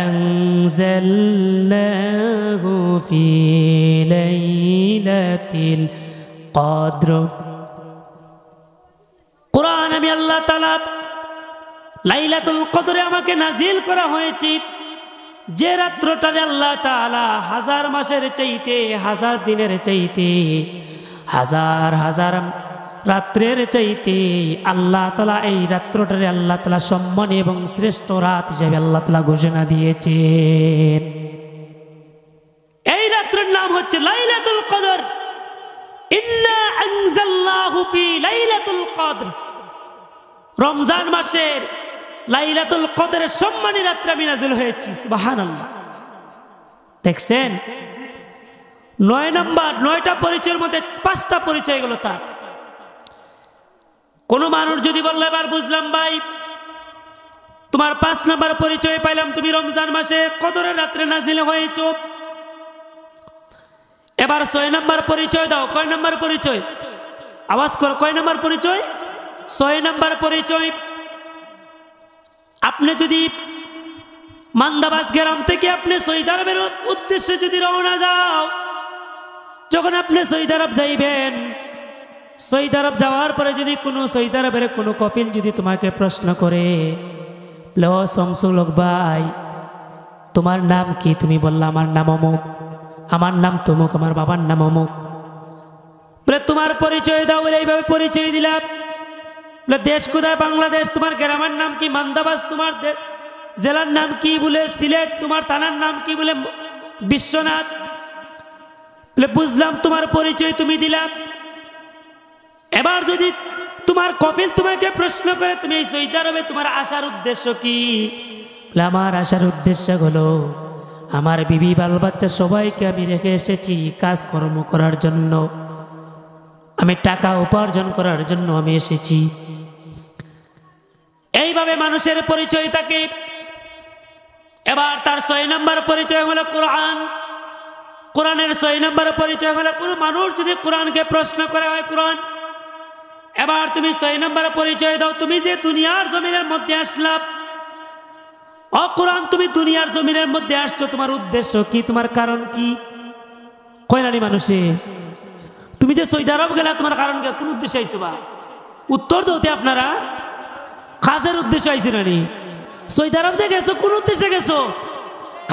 আনজালনাহু ফি লাইলাতিল কদর। কোরআন আমি আল্লাহ তাআলা লাইলাতুল কদরে আমাকে নাজিল করা হয়েছে, যে রাত্রটারে আল্লাহ তাআলা 1000 মাসের চাইতে, 1000 দিনের চাইতে, হাজার হাজার রাত্রের চাইতে আল্লাহ তাআলা এই রাত্রটারে আল্লাহ তাআলা সম্মান এবং শ্রেষ্ঠ রাত হিসেবে আল্লাহ তাআলা ঘোষণা দিয়েছেন। এই রাত্রের নাম হচ্ছে লাইলাতুল কদর। ইন্না আনজালনাহু ফি লাইলাতুল কদর। রমজান মাসের লাইলাতুল কদরের সম্মানী রাত্রে আমি নাযিল হয়েছি। সুবহানাল্লাহ। দেখছেন, 9 নাম্বার, 9টা পরিচয়ের মধ্যে 5টা পরিচয় গেল তার। কোন মানুষ যদি বললে, এবার বুঝলাম ভাই, তোমার 5 নাম্বার পরিচয় পাইলাম, তুমি রমজান মাসে কদরের রাত্রে নাজিল হয়েছ, এবার 6 নাম্বার পরিচয় দাও। কয় নাম্বার পরিচয়? আওয়াজ করো, কয় নাম্বার পরিচয়? 6 নাম্বার পরিচয়। আপনি যদি মান্দাবাজ গ্রাম থেকে আপনি সৌদি আরবের উদ্দেশ্যে যদি রওনা যাও, যখন আপনি সৌদি আরব যাইবেন, সৌদি আরব যাওয়ার পরে যদি কোনো সৌদি আরবের কোনো কফিল যদি তোমাকে প্রশ্ন করে, ও শামসুল হক ভাই, তোমার নাম কি? তুমি বললা আমার নাম অমুক, আমার নাম তমুক, আমার বাবার নাম অমুক। বলে তোমার পরিচয় দাও। বলে এইভাবে পরিচয় দিলাম। বলে দেশ কোথায়? বাংলাদেশ। তোমার গ্রামের নাম কি? মান্দাবাজ। তোমার জেলার নাম কি? বলে সিলেট। তোমার থানার নাম কি? বলে বিশ্বনাথ। বলে বুঝলাম, তোমার পরিচয় তুমি দিলাম। এবার যদি তোমার কফিল তোমাকে প্রশ্ন করে, তুমি এই সৌদি আরবে তোমার আসার উদ্দেশ্য কি? বলে আমার আসার উদ্দেশ্য হলো, আমার বিবি বাল বাচ্চা সবাইকে আমি রেখে এসেছি কাজকর্ম করার জন্য, আমি টাকা উপার্জন করার জন্য আমি এসেছি। এইভাবে মানুষের পরিচয় থাকে। এবার তার 6 নাম্বার পরিচয় হলো কোরআন। কোরআনের 6 নাম্বার পরিচয় হলো, কোনো মানুষ যদি কোরআনকে প্রশ্ন করে হয় কোরআন। এবার তুমি 6 নাম্বার পরিচয় দাও, তুমি যে দুনিয়ার জমিনের মধ্যে আসলাম, ও কোরআন, তুমি দুনিয়ার জমিনের মধ্যে আসছো, তোমার উদ্দেশ্য কি? তোমার কারণ কি? কয় নানি মানুষে, তুমি যে সৌদি আরব গেলা, তোমার কারণ কি? কোন উদ্দেশ্যে আইছো? বা উত্তর দৌতে আপনারা কাজের উদ্দেশ্যে আইছো নানি? সৌদি আরব যে গেছো, কোন উদ্দেশ্যে গেছো?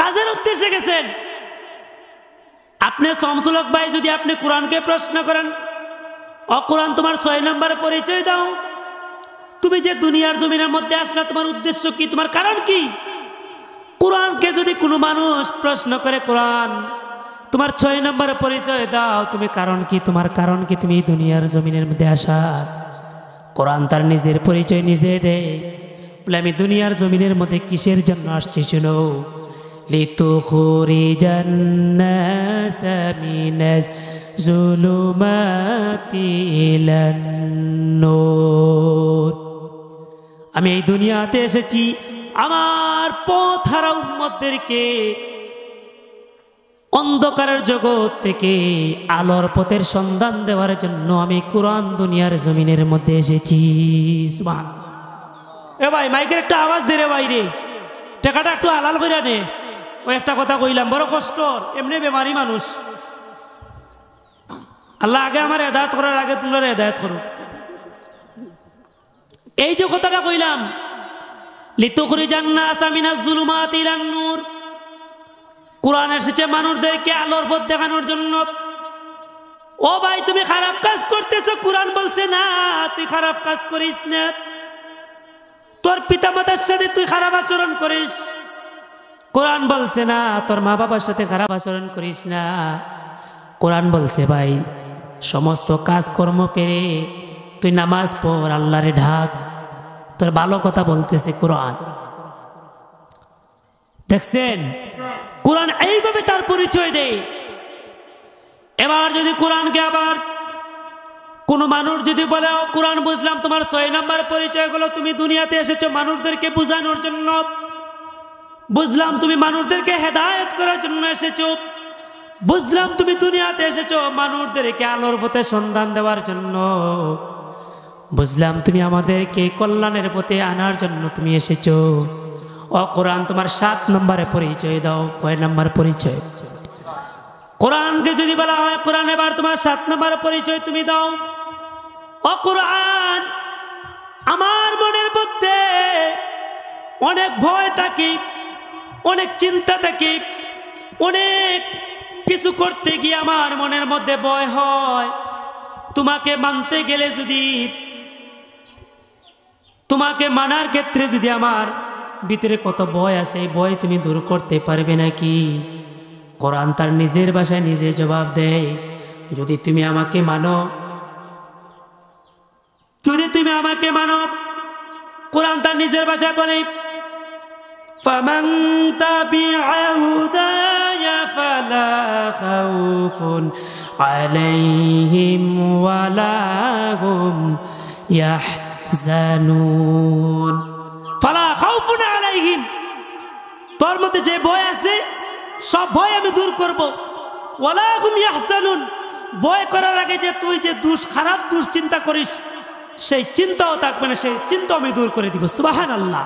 কাজের উদ্দেশ্যে গেছেন। আপনি শামসুল হক ভাই যদি আপনি কোরআনকে প্রশ্ন করেন, ও কোরআন, তোমার 6 নাম্বার পরিচয় দাও, তুমি যে দুনিয়ার জমিনের মধ্যে আসলা, তোমার উদ্দেশ্য কি? তোমার কারণ কি? কোরআনকে যদি কোনো মানুষ প্রশ্ন করে, কোরআন, তোমার 6 নাম্বার পরিচয় দাও, তুমি কারণ কি? তোমার কারণ কি তুমি এই দুনিয়ার জমিনের মধ্যে আসা? কোরআন তার নিজের পরিচয় নিজে দেয়। বলে আমি দুনিয়ার জমিনের মধ্যে কিসের জন্য আসছি শুনো, লিতুখরিজান নাসা মিনাজ যুলুমাতি ইলান নূর। আমি এই দুনিয়াতে এসেছি আমার পথহারা উম্মতদেরকে অন্ধকারের জগৎ থেকে আলোর পথের সন্ধান দেওয়ার জন্য আমি কোরআন দুনিয়ার জমিনের মধ্যে এসেছি। সুবহানাল্লাহ। এ ভাই, মাইকের একটা আওয়াজ দে রে বাইরে, টাকাটা একটু হালাল করে নে। ওই একটা কথা কইলাম, বড় কষ্ট, এমনি বেমারি মানুষ। আল্লাহ আগে আমার হেদায়েত করার আগে তোমরা হেদায়েত করো। এই যে কথাটা কইলাম, লিতুখরিজান নাসা মিনাজ যুলুমাতি ইলান নূর, কোরআন এসেছে মানুষদেরকে আলোর পথ দেখানোর জন্য। ও ভাই, তুমি খারাপ কাজ করতেছো, কোরআন বলছে না তুই খারাপ কাজ করিস না। তোর পিতামাতার সাথে তুই খারাপ আচরণ করিস, কোরআন বলছে না তোর মা বাবার সাথে খারাপ আচরণ করিস না। কোরআন বলছে ভাই, সমস্ত কাজকর্ম পেরে তুই নামাজ পড়, আল্লাহরে ঢাক, তোর ভালো কথা বলতেছে কোরআন। দেখছেন, কোরআন এইভাবে তার পরিচয় দেয়। এবার যদি কোরআনকে আবার কোনো মানুষ যদি বলে, ও কোরআন বুঝলাম, তোমার 6 নাম্বার পরিচয় হলো তুমি দুনিয়াতে এসেছো মানুষদেরকে বোঝানোর জন্য, বুঝলাম তুমি মানুষদেরকে হেদায়েত করার জন্য এসেছো, বুঝলাম তুমি দুনিয়াতে এসেছো মানুষদেরকে আলোর পথে সন্ধান দেওয়ার জন্য, বুঝলাম তুমি আমাদেরকে কল্যাণের পথে আনার জন্য তুমি এসেছো। ও কোরআন, তোমার 7 নম্বরে পরিচয় দাও। কয় নম্বর পরিচয়? কোরআনকে যদি বলা হয় কোরআন এবার তোমার 7 নম্বর পরিচয় তুমি দাও। ও কোরআন, আমার মনের মধ্যে অনেক ভয় থাকে, অনেক চিন্তা থাকে, অনেক কিছু করতে গিয়ে আমার মনের মধ্যে ভয় হয়। তোমাকে মানতে গেলে যদি, তোমাকে মানার ক্ষেত্রে যদি আমার ভিতরে কত ভয় আছে, এই ভয় তুমি দূর করতে পারবে নাকি? কোরআন তার নিজের ভাষায় নিজে জবাব দেয়, যদি তুমি আমাকে মানো, যদি তুমি আমাকে মানো, কোরআন তার নিজের ভাষায় বলে ফামান তাবিআ হুদায়া ফালা খাউফুন আলাইহিম ওয়ালা হুম ইয়াহজানুন। ফালা খাউফুন আলাইহিম, তোর মধ্যে যে ভয় আছে সব ভয় আমি দূর করব। ওয়ালা হুম ইয়াহজানুন, ভয় করার আগে যে তুই যে খারাপ দুশ্চিন্তা করিস সেই চিন্তাও থাকবে না, সেই চিন্তা আমি দূর করে দিব। সুবহানাল্লাহ।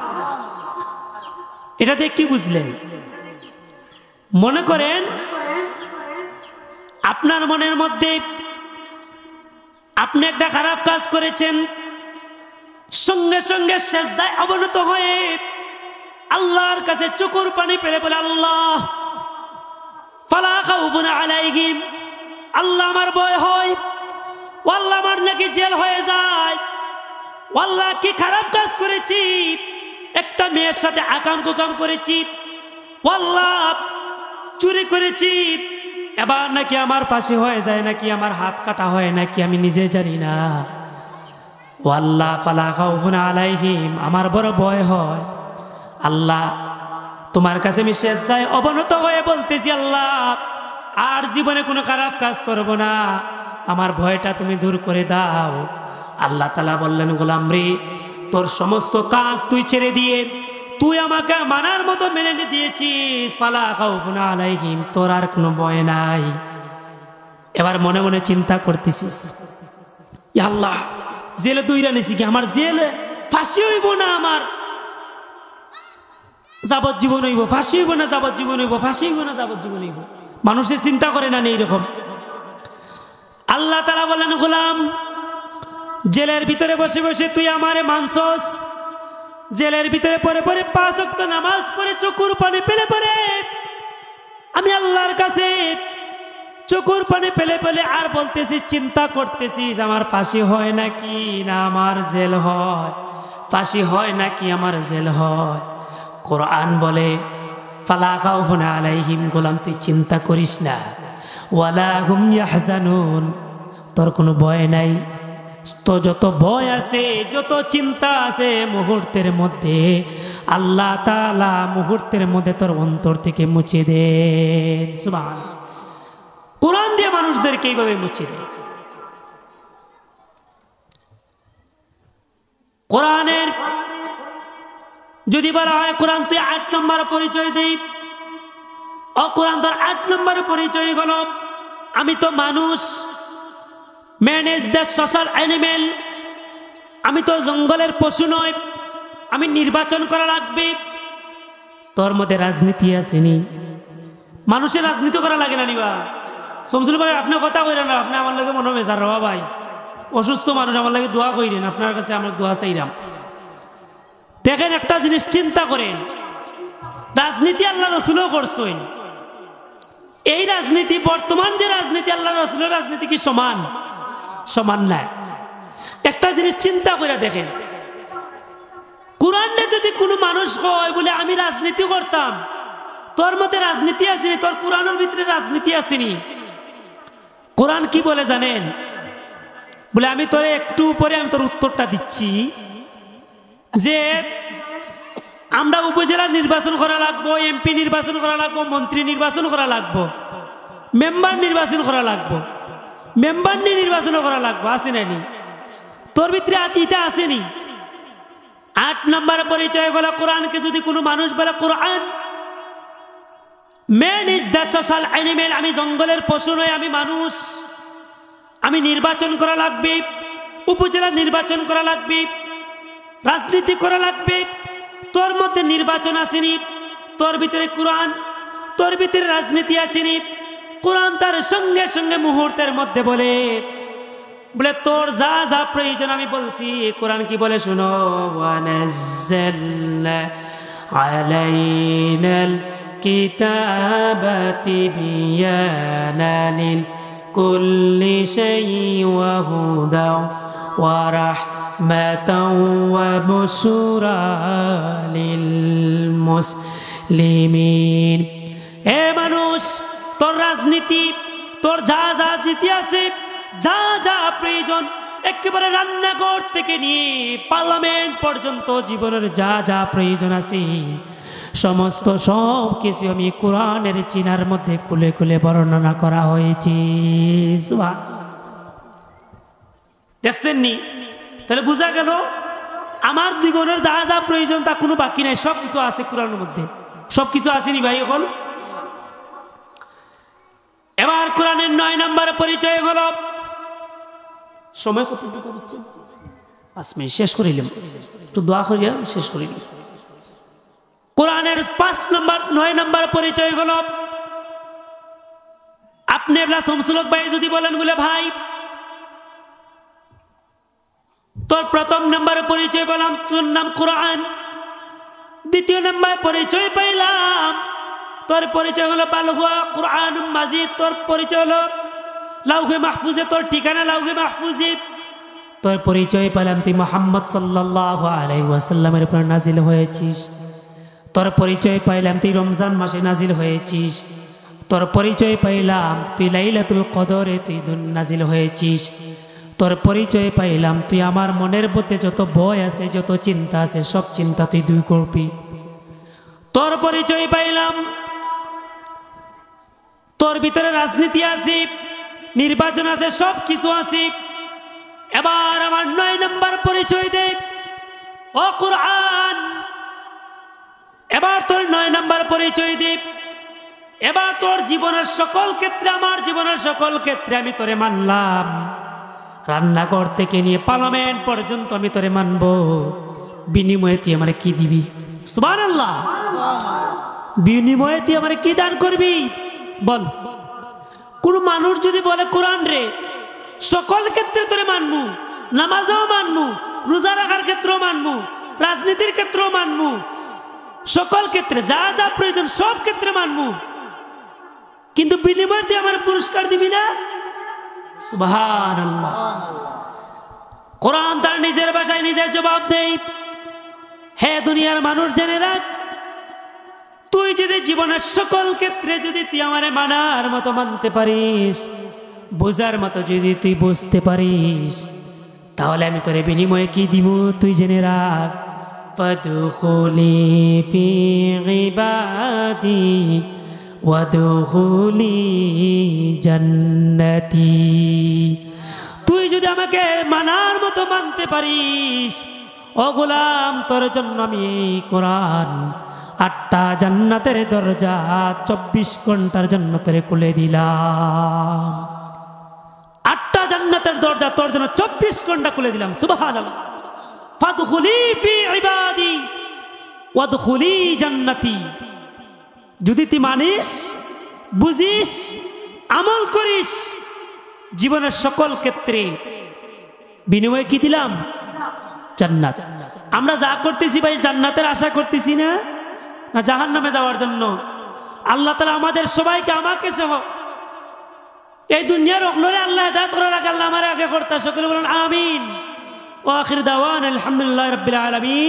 এটা দিয়ে কি বুঝলেন? মনে করেন আপনার মনের মধ্যে আপনি একটা খারাপ কাজ করেছেন, সঙ্গে সঙ্গে সেজদায় অবনত হয়ে আল্লাহর কাছে চোখের পানি ফেলে বলে আল্লাহ ফালা খাউফুন আলাইহিম, আল্লাহ আমার ভয় হয়, আল্লাহ আমার নাকি জেল হয়ে যায়, আল্লাহ কি খারাপ কাজ করেছি, একটা মেয়ের সাথে আকাম কুকাম করেছি, আল্লাহ চুরি করেছি, এবার নাকি আমার ফাঁসি হয়ে যায়, নাকি আমার হাত কাটা হয় নাকি আমি নিজে জানি না। আল্লাহ ফালা খাউফুন আলাইহিম, আমার বড় ভয় হয়। আল্লাহ তোমার কাছে আমি সেজদায় অবনত হয়ে বলতেছি আল্লাহ আর জীবনে কোনো খারাপ কাজ করব না, আমার ভয়টা তুমি দূর করে দাও। আল্লাহ তাআলা বললেন গোলাম রে, তোর সমস্ত কাজ তুই ছেড়ে দিয়ে তুই আমাকে মানার মতো মেনে দিয়েছিস, ফালা খাউফুন আলাইহিম, তোর আর কোনো ভয় নাই। এবার মনে মনে চিন্তা করতেছিস, ইয়া আল্লাহ জেলে দুইরা নিছি কি, আমার জেলে ফাঁসি হইব না আমার যাবজ্জীবন হইব, ফাঁসি হইব না যাবজ্জীবন হইব, ফাঁসি হইব না যাবজ্জীবন হইব। মানুষে চিন্তা করে না এইরকম। আল্লাহ তাআলা বলেন গোলাম, জেলের ভিতরে বসে বসে তুই আমারে মানছস, জেলের ভিতরে পরে পরে 5 ওয়াক্ত নামাজ পড়ে চোখের পানি ফেলে পড়ে আমি আল্লাহর কাছে চোখের পানি ফেলে ফেলে আর বলতেছিস, চিন্তা করতেছিস আমার ফাঁসি হয় নাকি না আমার জেল হয়, ফাঁসি হয় নাকি আমার জেল হয়। কোরআন বলে ফালা খাউফুন আলাইহিম, গোলাম তুই চিন্তা করিস না, ওয়ালা হুম ইয়াহজানুন, তোর কোনো ভয় নাই। তো যত ভয় আছে, যত চিন্তা আছে মুহূর্তের মধ্যে আল্লাহ তাআলা মুহূর্তের মধ্যে তোর অন্তর থেকে মুছে দেন। সুবহানাল্লাহ। কোরআন দিয়ে মানুষদেরকে এইভাবে মুছে দেয়। কোরআনের যদি বলা হয় কোরআন তুই 8 নম্বর পরিচয় দেই, কোরআন তোর 8 নম্বর পরিচয় হলো আমি তো মানুষ, ম্যানেজ দ্য সোশ্যাল অ্যানিমেল, আমি তো জঙ্গলের পশু নয়, আমি নির্বাচন করা লাগবে। তোর মধ্যে রাজনীতি আসেনি, মানুষের রাজনীতি করা লাগে না নিবা। শমসুল ভাই আপনি কথা কইরেন না, আপনি আমার লাগে মনে বেজার রবা ভাই, অসুস্থ মানুষ, আমার লাগে দোয়া কইরেন, আপনার কাছে আমার দোয়া চাইলাম। দেখেন একটা জিনিস চিন্তা করেন, রাজনীতি আল্লাহ রসুলও করছেন, এই রাজনীতি বর্তমান যে রাজনীতি আল্লাহ রসুলের রাজনীতি কি সমান? সমান না। একটা জিনিস চিন্তা করে দেখেন, কোরআনে যদি কোনো মানুষ হয় বলে আমি রাজনীতি করতাম, তোর মধ্যে রাজনীতি আসেনি, তোর কোরআনের ভিতরে রাজনীতি আসেনি। কোরআন কি বলে জানেন? বলে আমি তোরে একটু পরে আমি তোর উত্তরটা দিচ্ছি যে আমরা উপজেলা নির্বাচন করা লাগবো, এমপি নির্বাচন করা লাগবো, মন্ত্রী নির্বাচন করা লাগবো, মেম্বার নির্বাচন করা লাগবো, মেম্বার নিয়ে নির্বাচন করা লাগবো, আসে নানি? তোর ভিতরে আতিটা আসেনি। 8 নম্বর পরিচয় হলো কোরআনকে যদি কোনো মানুষ বলে কোরআন man is the social animal, আমি জঙ্গলের পশু নই, আমি মানুষ। আমি নির্বাচন করা লাগবে, উপজেলা নির্বাচন করা লাগবে, রাজনীতি করা লাগবে। তোর মধ্যে নির্বাচন আসেনি, তোর ভিতরে কোরআন, তোর ভিতরে রাজনীতি আসেনি। কোরআন তার সঙ্গে সঙ্গে মুহূর্তের মধ্যে বলে তোর যা যা প্রয়োজন আমি বলছি। কোরআন কি বলে শুনো, ওয়ানাজ্জালনা আলাইনাল কিতাবা তিবিয়ানা লিকুল্লি শাইইন ওয়া হুদা ওয়া রাহমাতাও ওয়া বুশরা লিল মুসলিমিন। হে মানুষ, তোর রাজনীতি, তোর যা যা জিতি আছে, যা যা প্রয়োজন, একেবারে রান্নাঘর থেকে নিয়ে পার্লামেন্ট পর্যন্ত জীবনের যা যা প্রয়োজন আছে, সমস্ত সব কিছু আমি কোরআনের চিনার মধ্যে খুলে খুলে বর্ণনা করা হয়েছে। দেখছেন নি? তাহলে বোঝা গেল আমার জীবনের যা যা প্রয়োজন তা কোনো বাকি নাই, সব কিছু আছে কোরআনের মধ্যে। সব কিছু আসেনি ভাই এখন? এবার কোরআনের 9 নম্বর পরিচয় হলো, সময় কতটুকু হচ্ছে? 5 মিনিট শেষ করিলাম, একটু দোয়া করিয়া শেষ করিলাম। কোরআনের 9 নম্বর পরিচয় হলো, আপনি শামসুলক ভাই যদি বলেন বলে ভাই তোর প্রথম নম্বর পরিচয় বললাম তোর নাম কোরআন, দ্বিতীয় নম্বর পরিচয় পাইলাম তোর পরিচয় হলো বালহুয়া কোরআন মাজিদ, তোর পরিচয় হলো লাউহে মাহফুজে, তোর ঠিকানা লাউহে মাহফুজে, তোর পরিচয় পেলাম তুই মুহাম্মদ সাল্লাল্লাহু আলাইহি ওয়াসাল্লামের উপর নাজিল হয়েছিস, তোর পরিচয় পাইলাম তুই রমজান মাসে নাজিল হয়েছিস, তোর পরিচয় পাইলাম তুই লাইলাতুল কদরে তুই নাজিল হয়েছিস, তোর পরিচয় পাইলাম তুই আমার মনের মধ্যে যত ভয় আছে, যত চিন্তা আছে, সব চিন্তা তুই দূর করবি। তোর পরিচয় পাইলাম তোর ভিতরে রাজনীতি আছে, নির্বাচন আছে, সব কিছু আছে। এবার আমার 9 নম্বর পরিচয় দে ও কোরআন, এবার তোর 9 নম্বর পরিচয় দে। এবার তোর জীবনের সকল ক্ষেত্রে, আমার জীবনের সকল ক্ষেত্রে আমি তোরে মানলাম, রান্নাঘর থেকে নিয়ে পার্লামেন্ট পর্যন্ত আমি তোরে মানব। বিনিময়ে তুই আমার কি দিবি? সুবহানাল্লাহ। বিনিময়ে তুই আমার কি দান করবি বল? কোন মানুষ যদি বলে কোরআন রে সকল ক্ষেত্রে তোরে মানমু, নামাজও মানমু, রোজা রাখার ক্ষেত্রেও মানমু, রাজনীতির ক্ষেত্রেও মানমু, সকল ক্ষেত্রে যা যা প্রয়োজন সব ক্ষেত্রে মানমু, কিন্তু বিনিময়ে তুই আমার পুরস্কার দিবি না? সুবহানাল্লাহ। কোরআন তার নিজের ভাষায় নিজের জবাব দেয়, হে দুনিয়ার মানুষ জেনে রাখ, তুই যদি জীবনের সকল ক্ষেত্রে যদি তুই আমারে মানার মতো মানতে পারিস, বোঝার মতো যদি তুই বুঝতে পারিস, তাহলে আমি তোরে বিনিময়ে কি দিব তুই জেনে রাখ। ফাদখুলি ফি ইবাদি ওয়াদখুলি জান্নাতি। তুই যদি আমাকে মানার মতো মানতে পারিস, ও গোলাম, তোর জন্য আমি এই কোরআন 8টা জান্নাতের দরজা 24 ঘন্টার জন্য তোরে খুলে দিলাম। 8টা জান্নাতের দরজা তোর জন্য 24 ঘন্টা খুলে দিলাম। সুবহানাল্লাহ। ফাদখুলি ফি ইবাদি ওয়াদখুলি জান্নাতি। যদি তুই মানিস, বুঝিস, আমল করিস, জীবনের সকল ক্ষেত্রে বিনিময়ে কি দিলাম? জান্নাত। আমরা যা করতেছি ভাই জান্নাতের আশা করতেছি না, না জাহান্নামে যাওয়ার জন্য? আল্লাহ তাআলা আমাদের সবাইকে, আমাকে সহ এই দুনিয়ার অগ্নরে আল্লাহ হেদায়েত করার আগে আল্লাহ আমার আগে করতে। সকলে বলেন আমিন। ওয়া আখির দাওয়ানা আলহামদুলিল্লাহি রাব্বিল আলামিন।